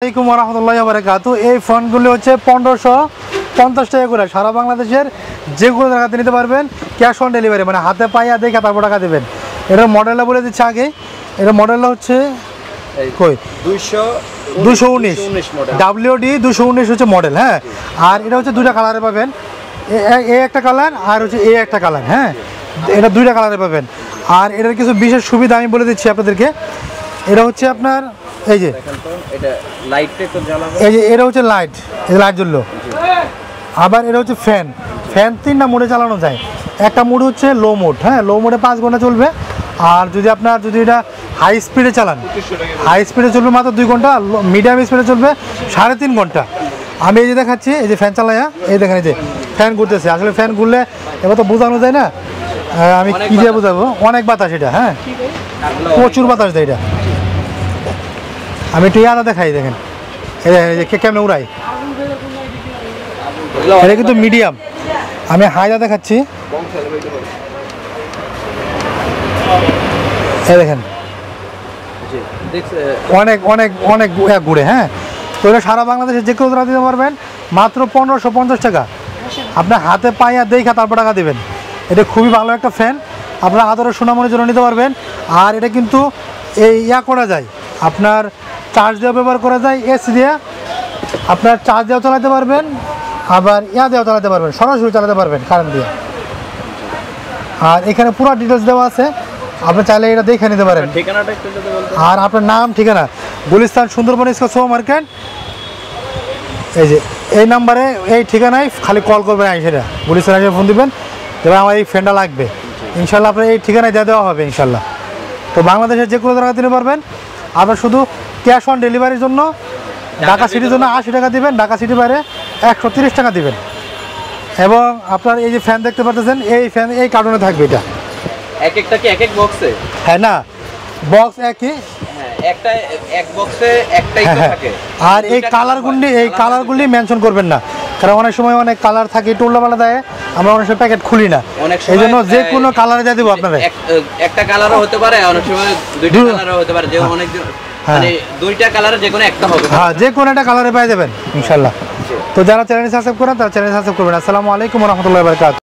আলাইকুম ওয়া রাহমাতুল্লাহি ওয়া বারাকাতুহু। এই ফোনগুলি হচ্ছে 1550 টাকা করে সারা বাংলাদেশের যে কোনো জায়গাতে নিতে পারবেন, ক্যাশ অন ডেলিভারি, মানে হাতে পাইয়া দেখে তারপর টাকা দেবেন। এটার মডেলটা বলে দিচ্ছে আগে, এটার মডেলটা হচ্ছে কই 219 WD 219 হচ্ছে মডেল। হ্যাঁ, আর এটা হচ্ছে দুইটা কালারে পাবেন, এ একটা কালার আর হচ্ছে এ একটা কালার। হ্যাঁ, এটা দুইটা কালারে পাবেন। আর এটার কিছু বিশেষ সুবিধা আমি বলে দিচ্ছি আপনাদেরকে। এটা হচ্ছে আপনার এই যে এই যে এটা হচ্ছে লাইট, এই লাইট জ্বললো। আবার এটা হচ্ছে ফ্যান, ফ্যান 3টা মোডে চালানো যায়। একটা মোড হচ্ছে লো মোড, হ্যাঁ লো মোডে 5 ঘন্টা চলবে। আর যদি আপনার যদি এটা হাই স্পিডে চালান, হাই স্পিডে চলবে মাত্র 2 ঘন্টা, মিডিয়াম স্পিডে চলবে 3.5 ঘন্টা। আমি এই যে দেখাচ্ছি, এই যে ফ্যান চালাইয়া এই দেখেন, এই যে ফ্যান ঘুরতেছে। আসলে ফ্যান ঘুরলে এবার তো বোঝানো যায় না, আমি কী দিয়ে বোঝাবো, অনেক বাতাস এটা। হ্যাঁ, প্রচুর বাতাস দেয় এটা। আমি একটু ইয়াদা দেখাই, দেখেন এই যে কেমন উড়াই, এটা কিন্তু মিডিয়াম। আমি হাইদা দেখাচ্ছি, এই দেখেন অনেক অনেক অনেক ঘুরে। হ্যাঁ, তো এটা সারা বাংলাদেশে যে কেউ দিতে পারবেন মাত্র 1550 টাকা। আপনার হাতে পাইয়া দেখা তারপর টাকা দেবেন। এটা খুবই ভালো একটা ফ্যান, আপনার আদরের সুনামনের জন্য নিতে পারবেন। আর এটা কিন্তু এই করা যায়, আপনার চার্জ দেওয়া ব্যবহার করা যায়, এসি দিয়ে আপনার চার্জ দেওয়া চালাতে পারবেন, আবার দেওয়া চালাতে পারবেন, সরাসরি চালাতে পারবেন কারেন্ট দিয়ে। আর এখানে পুরো ডিটেলস দেওয়া আছে, আপনি চাইলে এটা দেখে নিতে পারেন। আর আপনার নাম ঠিকানা Gulistan Sundarban square super market, এই যে এই নাম্বারে এই ঠিকানায় খালি কল করবেন, সেটা গুলিস্তান এসে ফোন দিবেন, এবার আমার এই ফ্যানটা লাগবে, ইনশাল্লাহ আপনার এই ঠিকানায় দেওয়া হবে ইনশাল্লাহ। তো বাংলাদেশের যে কোনো জায়গা দিতে পারবেন। আবার শুধু ক্যাশ অন ডেলিভারির জন্য ঢাকা সিটির জন্য 80 টাকা দিবেন, ঢাকা সিটি বাইরে 130 টাকা দিবেন। এবং আপনার এই যে ফ্যান দেখতে পাচ্ছেন, এই ফ্যান এই কার্টুনে থাকবে, এটা এক একটা কি এক এক বক্সে? হ্যাঁ, না বক্স একই, একটা এক বক্সে একটাই থাকে। আর এই কালারগুলি মেনশন করবেন না, কারণ অনেক সময় অনেক কালার থাকে, টুল্লাপাল্লা দেয়, আমরা অনেক সময় প্যাকেট খুলি না, এই জন্য যে কোনো কালারে দিয়ে দেবো আপনারা। একটা কালারও হতে পারে, অনেক সময় দুইটা কালারও হতে পারে, যে অনেক মানে দুইটা কালারে যে কোনো একটা হবে। হ্যাঁ, যে কোনো একটা কালারে পেয়ে যাবেন ইনশাল্লাহ। তো যারা চ্যানেল সাবস্ক্রাইব করেন তারা চ্যানেল সাবস্ক্রাইব করবেন। আসসালামু আলাইকুম ওয়া রাহমাতুল্লাহি ওয়া বারাকাতুহু।